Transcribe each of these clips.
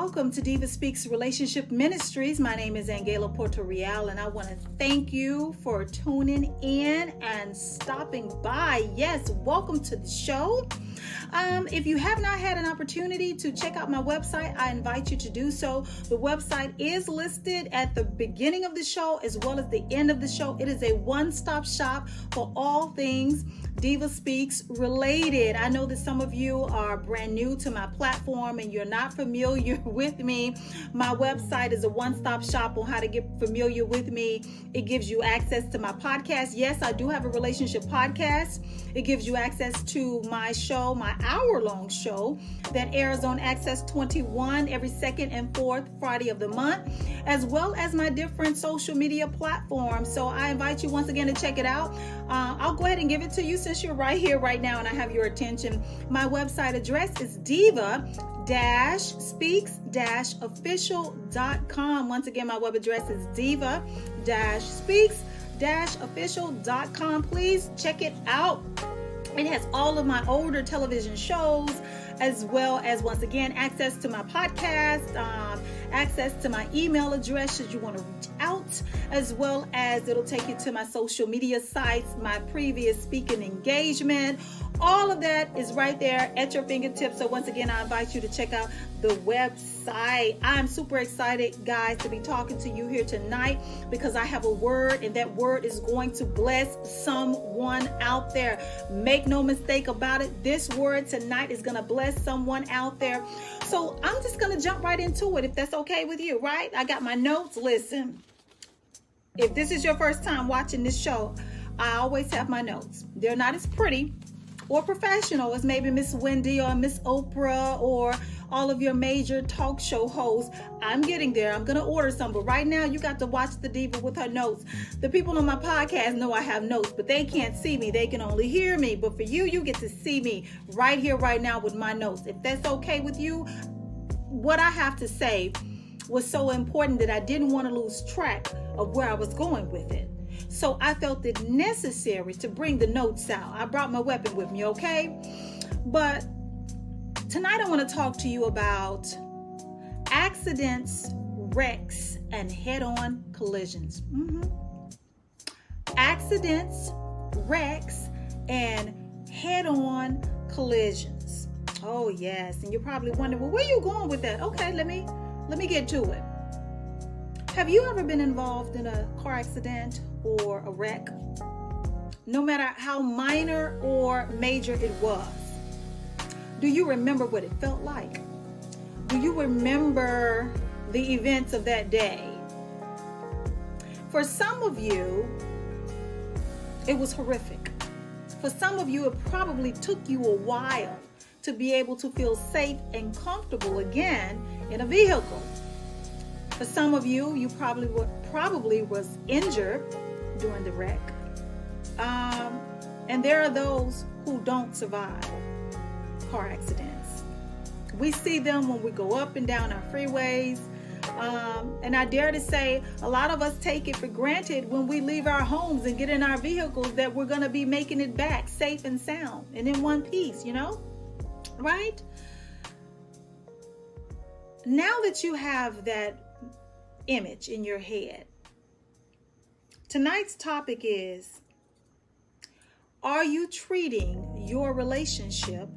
welcome to DivaSpeaks Relationship Ministries. My name is AnGala Portorreal, and I want to thank you for tuning in and stopping by. Yes, welcome to the show. If you have not had an opportunity to check out my website, I invite you to do so. The website is listed at the beginning of the show as well as the end of the show. It is a one-stop shop for all things DivaSpeaks related. I know that some of you are brand new to my platform and you're not familiar with me. My website is a one-stop shop on how to get familiar with me. It gives you access to my podcast. Yes, I do have a relationship podcast. It gives you access to my show, my hour-long show that airs on Access 21 every second and fourth Friday of the month, as well as my different social media platforms. So I invite you once again to check it out. I'll go ahead and give it to you since you're right here right now and I have your attention. My website address is DivaSpeaks-official.com. Once again, my web address is DivaSpeaks-official.com. Please check it out. It has all of my older television shows, as well as, once again, access to my podcast, access to my email address should you want to reach out, as well as it'll take you to my social media sites, my previous speaking engagement. All of that is right there at your fingertips. So once again, I invite you to check out the website. I'm super excited, guys, to be talking to you here tonight because I have a word, and that word is going to bless someone out there. Make no mistake about it. This word tonight is going to bless someone out there. So I'm just going to jump right into it, if that's okay with you, right? I got my notes. Listen, if this is your first time watching this show, I always have my notes. They're not as pretty or professional as maybe Miss Wendy or Miss Oprah or all of your major talk show hosts. I'm getting there. I'm going to order some. But right now, you got to watch the diva with her notes. The people on my podcast know I have notes, but they can't see me. They can only hear me. But for you, you get to see me right here, right now with my notes. If that's okay with you, what I have to say was so important that I didn't want to lose track of where I was going with it. So I felt it necessary to bring the notes out. I brought my weapon with me, okay? But tonight I want to talk to you about accidents, wrecks, and head-on collisions. Accidents, wrecks, and head-on collisions. Oh, yes. And you're probably wondering, well, where are you going with that? Okay, let me get to it. Have you ever been involved in a car accident or a wreck? No matter how minor or major it was. Do you remember what it felt like? Do you remember the events of that day? For some of you, it was horrific. For some of you, it probably took you a while to be able to feel safe and comfortable again in a vehicle. For some of you, you probably was injured during the wreck. And there are those who don't survive car accidents. We see them when we go up and down our freeways. And I dare to say, a lot of us take it for granted when we leave our homes and get in our vehicles that we're going to be making it back safe and sound and in one piece, right? Now that you have that image in your head, tonight's topic is, are you treating your relationship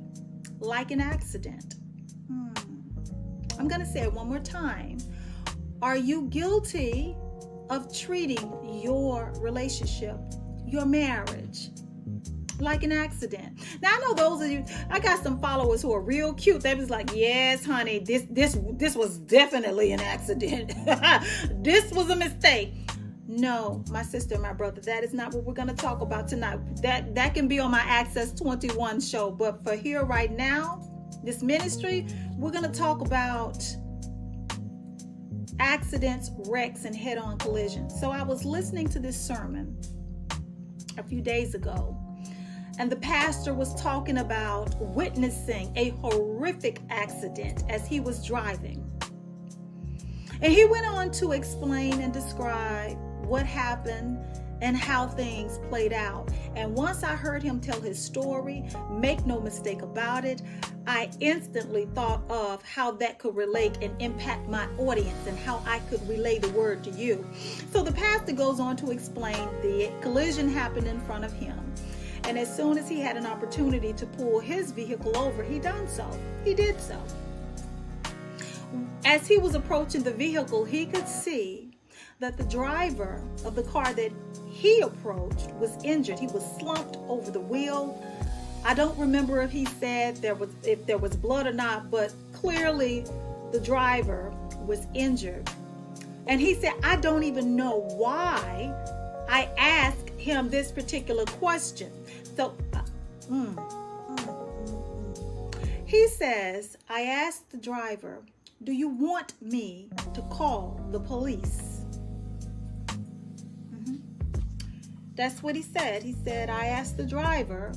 like an accident? I'm going to say it one more time. Are you guilty of treating your relationship, your marriage, like an accident? Now, I know those of you, I got some followers who are real cute. They was like, yes, honey, this was definitely an accident. This was a mistake. No, my sister and my brother, that is not what we're going to talk about tonight. That can be on my Access 21 show. But for here right now, this ministry, we're going to talk about accidents, wrecks, and head-on collisions. So I was listening to this sermon a few days ago, and the pastor was talking about witnessing a horrific accident as he was driving. And he went on to explain and describe what happened and how things played out. And once I heard him tell his story, make no mistake about it, I instantly thought of how that could relate and impact my audience and how I could relay the word to you. So the pastor goes on to explain the collision happened in front of him. And as soon as he had an opportunity to pull his vehicle over, he did so. As he was approaching the vehicle, he could see that the driver of the car that he approached was injured. He was slumped over the wheel. I don't remember if he said if there was blood or not, but clearly the driver was injured. And he said, I don't even know why I asked him this particular question. So he says, I asked the driver, do you want me to call the police? That's what he said. He said, I asked the driver,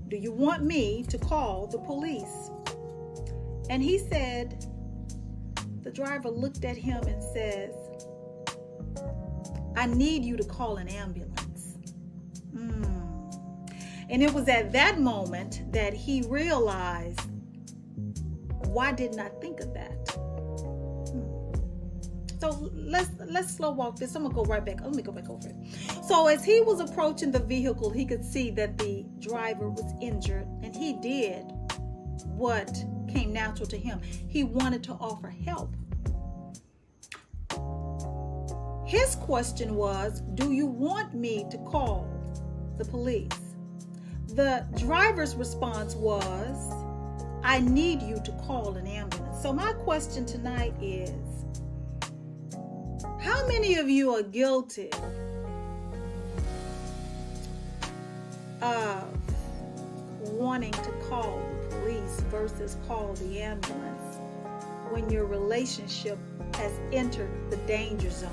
do you want me to call the police? And he said, the driver looked at him and says, I need you to call an ambulance. And it was at that moment that he realized, why didn't I think of that? So let's slow walk this. I'm gonna go right back. Let me go back over it. So as he was approaching the vehicle, he could see that the driver was injured, and he did what came natural to him. He wanted to offer help. His question was, do you want me to call the police? The driver's response was, I need you to call an ambulance. So my question tonight is, how many of you are guilty of wanting to call the police versus call the ambulance when your relationship has entered the danger zone?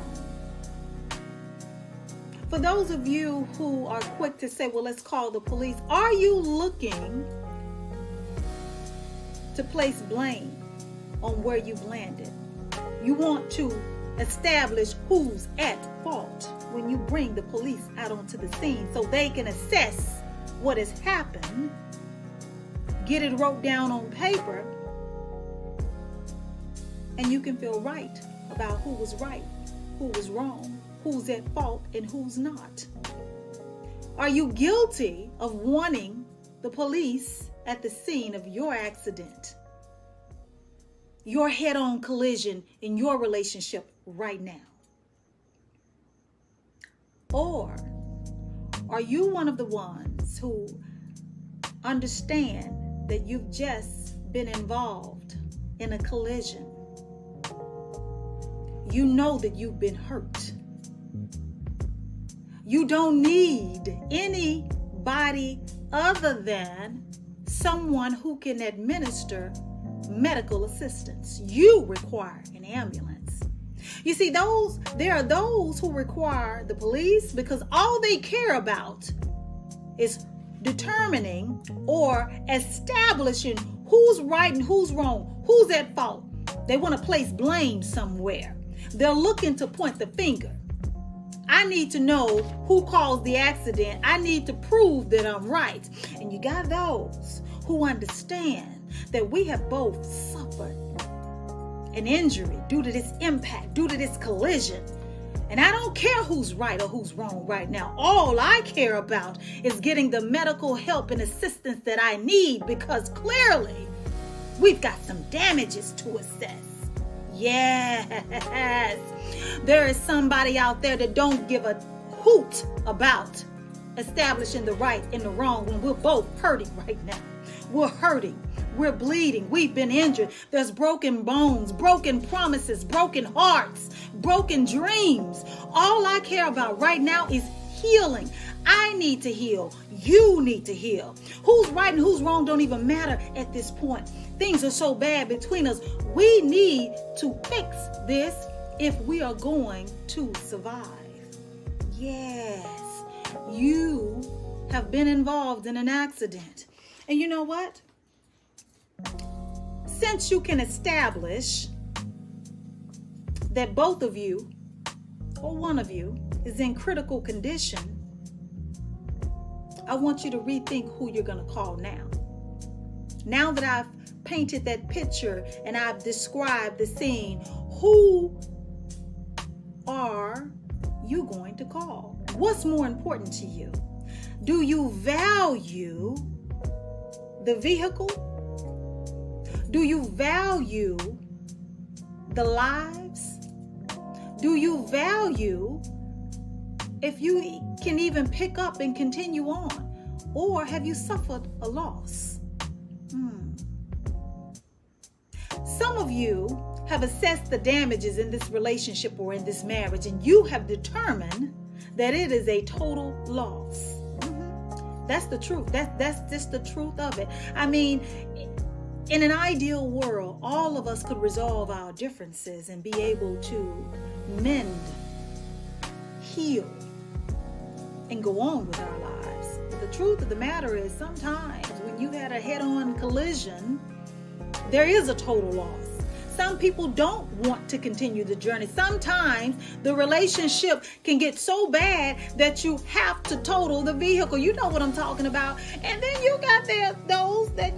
For those of you who are quick to say, well, let's call the police, are you looking to place blame on where you've landed? You want to establish who's at fault when you bring the police out onto the scene so they can assess what has happened, get it wrote down on paper, and you can feel right about who was right, who was wrong, who's at fault, and who's not. Are you guilty of wanting the police at the scene of your accident, your head-on collision in your relationship right now? Or are you one of the ones who understand that you've just been involved in a collision? You know that you've been hurt. You don't need anybody other than someone who can administer medical assistance. You require an ambulance. You see, there are those who require the police because all they care about is determining or establishing who's right and who's wrong, who's at fault. They want to place blame somewhere. They're looking to point the finger. I need to know who caused the accident. I need to prove that I'm right. And you got those who understand that we have both suffered an injury due to this impact, due to this collision. And I don't care who's right or who's wrong right now. All I care about is getting the medical help and assistance that I need, because clearly we've got some damages to assess. Yes, there is somebody out there that don't give a hoot about establishing the right and the wrong when we're both hurting right now. We're hurting. We're bleeding. We've been injured. There's broken bones, broken promises, broken hearts, broken dreams. All I care about right now is healing. I need to heal. You need to heal. Who's right and who's wrong don't even matter at this point. Things are so bad between us. We need to fix this if we are going to survive. Yes, you have been involved in an accident. And you know what? Since you can establish that both of you or one of you is in critical condition, I want you to rethink who you're going to call now. Now that I've painted that picture and I've described the scene, who are you going to call? What's more important to you? Do you value the vehicle? Do you value the lives? Do you value if you can even pick up and continue on? Or have you suffered a loss? Some of you have assessed the damages in this relationship or in this marriage, and you have determined that it is a total loss. That's the truth. That's just the truth of it. I mean, in an ideal world, all of us could resolve our differences and be able to mend, heal, and go on with our lives. But the truth of the matter is, sometimes when you had a head-on collision, there is a total loss. Some people don't want to continue the journey. Sometimes the relationship can get so bad that you have to total the vehicle. You know what I'm talking about. And then you got those that,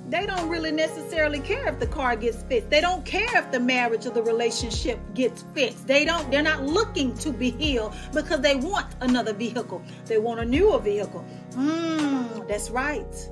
they don't really necessarily care if the car gets fixed. They don't care if the marriage or the relationship gets fixed. They're not looking to be healed because they want another vehicle. They want a newer vehicle. That's right.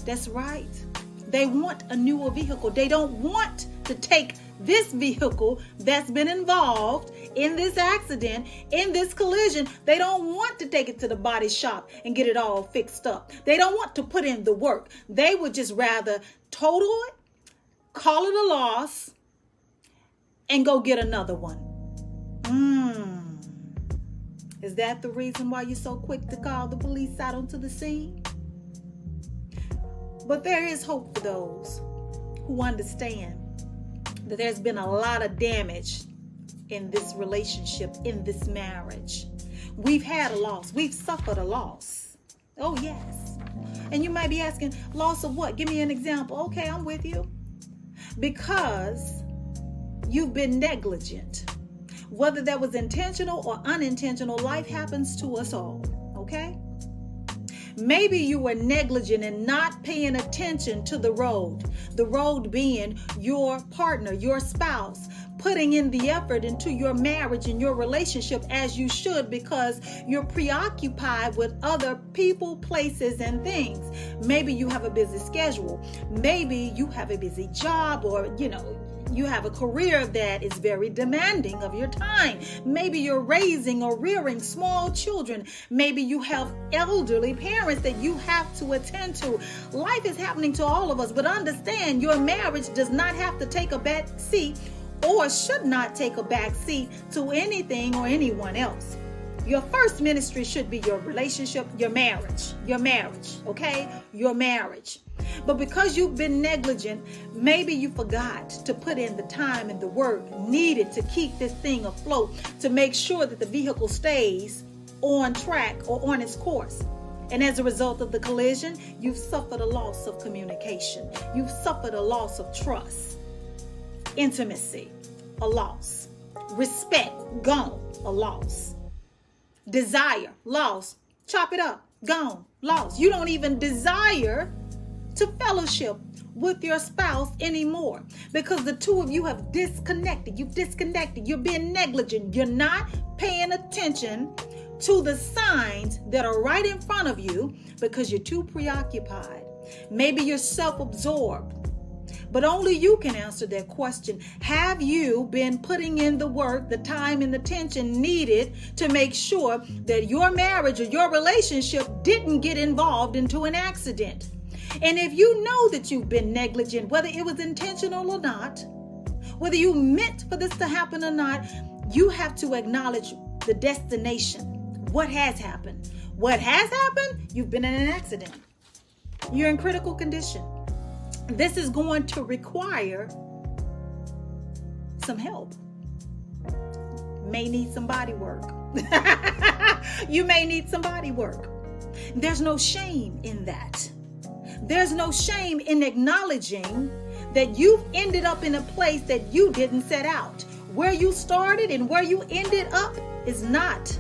That's right. They want a newer vehicle. They don't want to take this vehicle that's been involved in this accident, in this collision. They don't want to take it to the body shop and get it all fixed up. They don't want to put in the work. They would just rather total it, call it a loss, and go get another one. Is that the reason why you're so quick to call the police out onto the scene? But there is hope for those who understand that there's been a lot of damage in this relationship, in this marriage. We've had a loss. We've suffered a loss. Oh, yes. And you might be asking, loss of what? Give me an example. Okay, I'm with you. Because you've been negligent. Whether that was intentional or unintentional, life happens to us all. Okay? Maybe you were negligent in not paying attention to the road being your partner, your spouse, putting in the effort into your marriage and your relationship as you should because you're preoccupied with other people, places, and things. Maybe you have a busy schedule. Maybe you have a busy job, or, you have a career that is very demanding of your time. Maybe you're raising or rearing small children. Maybe you have elderly parents that you have to attend to. Life is happening to all of us, but understand your marriage does not have to take a back seat or should not take a back seat to anything or anyone else. Your first ministry should be your relationship, your marriage, okay? Your marriage. But because you've been negligent, maybe you forgot to put in the time and the work needed to keep this thing afloat, to make sure that the vehicle stays on track or on its course. And as a result of the collision, you've suffered a loss of communication. You've suffered a loss of trust, intimacy, a loss, respect, gone, a loss, desire, loss, chop it up, gone, loss. You don't even desire to fellowship with your spouse anymore because the two of you have disconnected. You've disconnected. You're being negligent. You're not paying attention to the signs that are right in front of you because you're too preoccupied. Maybe you're self-absorbed. But only you can answer that question. Have you been putting in the work, the time, and the attention needed to make sure that your marriage or your relationship didn't get involved into an accident? And if you know that you've been negligent, whether it was intentional or not, whether you meant for this to happen or not, you have to acknowledge the destination. What has happened? What has happened? You've been in an accident. You're in critical condition. This is going to require some help. May need some body work. You may need some body work. There's no shame in that. There's no shame in acknowledging that you've ended up in a place that you didn't set out. Where you started and where you ended up is not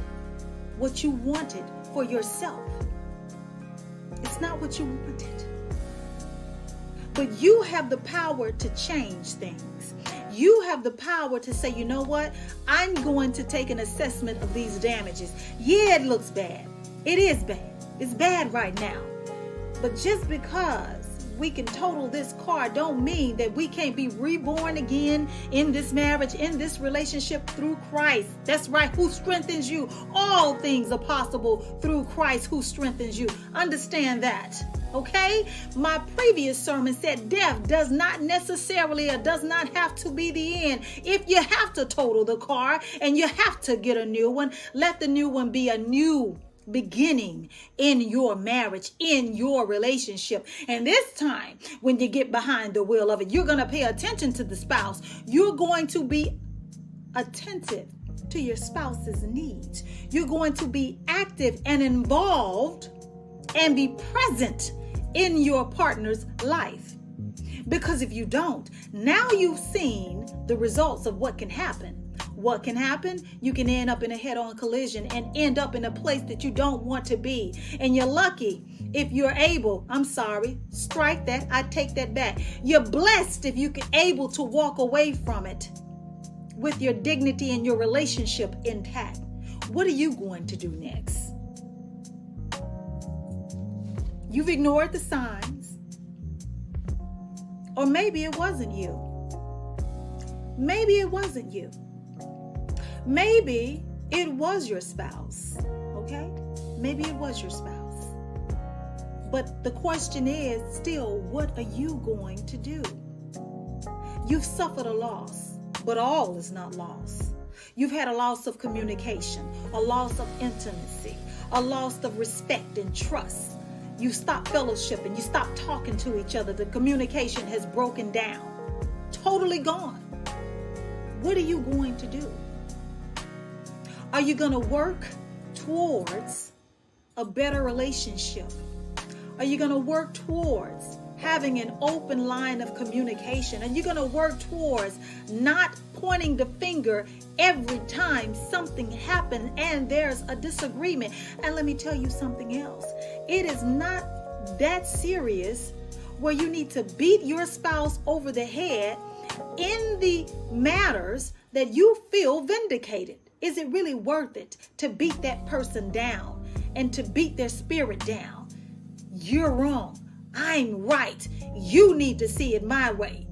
what you wanted for yourself. It's not what you wanted. But you have the power to change things. You have the power to say, you know what? I'm going to take an assessment of these damages. Yeah, it looks bad. It is bad. It's bad right now. But just because we can total this car don't mean that we can't be reborn again in this marriage, in this relationship through Christ. That's right, who strengthens you. All things are possible through Christ who strengthens you. Understand that. Okay? My previous sermon said death does not necessarily or does not have to be the end. If you have to total the car and you have to get a new one, let the new one be a new beginning in your marriage, in your relationship. And this time, when you get behind the wheel of it, you're going to pay attention to the spouse. You're going to be attentive to your spouse's needs. You're going to be active and involved and be present in your partner's life. Because if you don't, now you've seen the results of what can happen. What can happen? You can end up in a head-on collision and end up in a place that you don't want to be. And you're lucky if you're able, strike that, I take that back. You're blessed if you're able to walk away from it with your dignity and your relationship intact. What are you going to do next? You've ignored the signs. Or maybe it wasn't you. Maybe it wasn't you. Maybe it was your spouse, okay? Maybe it was your spouse. But the question is still, what are you going to do? You've suffered a loss, but all is not loss. You've had a loss of communication, a loss of intimacy, a loss of respect and trust. You stopped fellowship and you stopped talking to each other. The communication has broken down, totally gone. What are you going to do? Are you going to work towards a better relationship? Are you going to work towards having an open line of communication? Are you going to work towards not pointing the finger every time something happens and there's a disagreement? And let me tell you something else. It is not that serious where you need to beat your spouse over the head in the matters that you feel vindicated. Is it really worth it to beat that person down and to beat their spirit down? You're wrong. I'm right. You need to see it my way.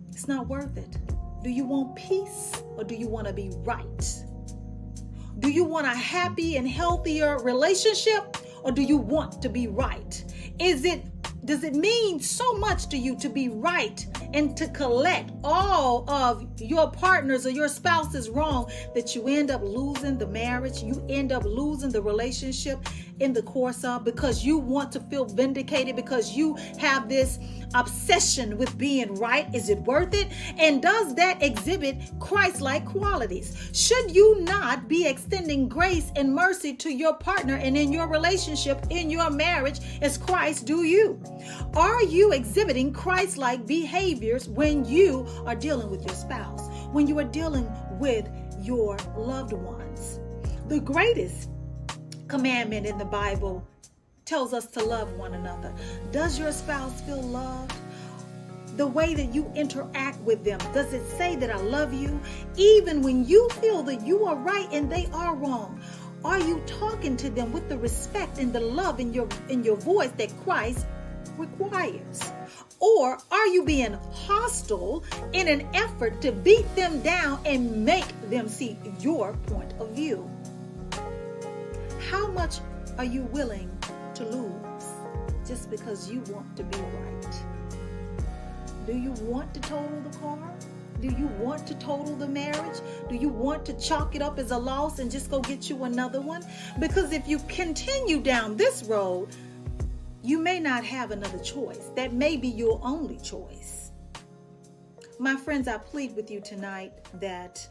It's not worth it. Do you want peace or do you want to be right? Do you want a happy and healthier relationship or do you want to be right? Does it mean so much to you to be right and to collect all of your partner's or your spouse's wrong that you end up losing the marriage, you end up losing the relationship in the course of, because you want to feel vindicated, because you have this obsession with being right? Is it worth it? And does that exhibit Christ-like qualities? Should you not be extending grace and mercy to your partner and in your relationship, in your marriage, as Christ do you? Are you exhibiting Christ-like behaviors when you are dealing with your spouse, when you are dealing with your loved ones? The greatest commandment in the Bible tells us to love one another. Does your spouse feel loved? The way that you interact with them, does it say that I love you? Even when you feel that you are right and they are wrong, are you talking to them with the respect and the love in your voice that Christ requires? Or are you being hostile in an effort to beat them down and make them see your point of view? How much are you willing to lose just because you want to be right? Do you want to total the car? Do you want to total the marriage? Do you want to chalk it up as a loss and just go get you another one? Because if you continue down this road, you may not have another choice. That may be your only choice. My friends, I plead with you tonight that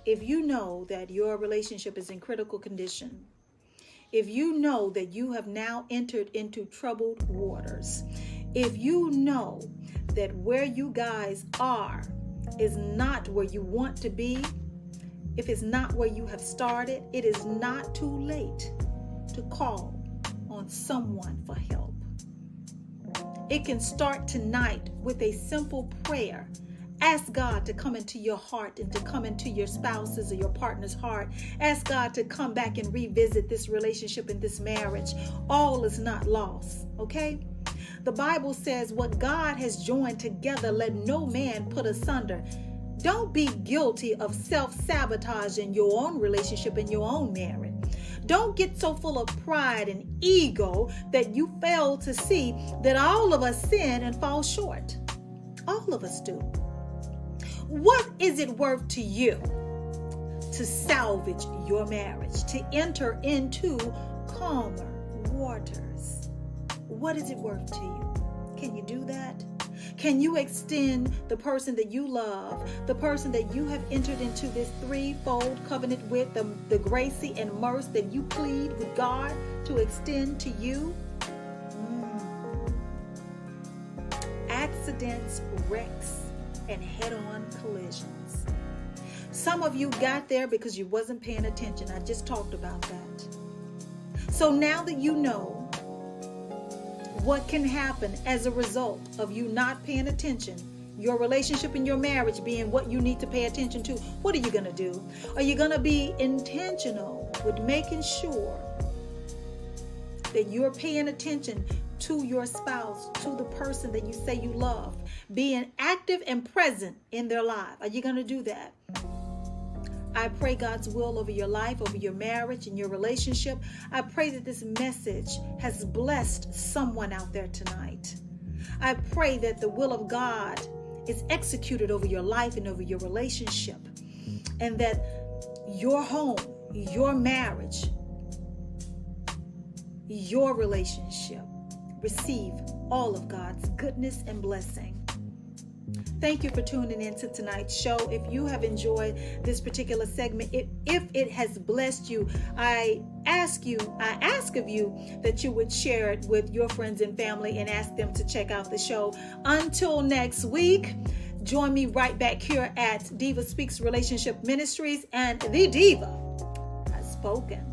if you know that your relationship is in critical condition, if you know that you have now entered into troubled waters, if you know that where you guys are is not where you want to be, if it's not where you have started, it is not too late to call on someone for help. It can start tonight with a simple prayer. Ask God to come into your heart and to come into your spouse's or your partner's heart. Ask God to come back and revisit this relationship and this marriage. All is not lost, okay? The Bible says what God has joined together, let no man put asunder. Don't be guilty of self-sabotage in your own relationship and your own marriage. Don't get so full of pride and ego that you fail to see that all of us sin and fall short. All of us do. What is it worth to you to salvage your marriage, to enter into calmer waters? What is it worth to you? Can you do that? Can you extend the person that you love, the person that you have entered into this threefold covenant with, the grace and mercy that you plead with God to extend to you? Accidents, wrecks, and head-on collisions. Some of you got there because you wasn't paying attention. I just talked about that. So now that you know what can happen as a result of you not paying attention, your relationship and your marriage being what you need to pay attention to, what are you going to do? Are you going to be intentional with making sure that you're paying attention to your spouse, to the person that you say you love, being active and present in their life? Are you going to do that? I pray God's will over your life, over your marriage and your relationship. I pray that this message has blessed someone out there tonight. I pray that the will of God is executed over your life and over your relationship, and that your home, your marriage, your relationship receive all of God's goodness and blessing. Thank you for tuning in to tonight's show. If you have enjoyed this particular segment, if it has blessed you, I ask of you that you would share it with your friends and family and ask them to check out the show. Until next week, join me right back here at DivaSpeaks Relationship Ministries, and the Diva has spoken.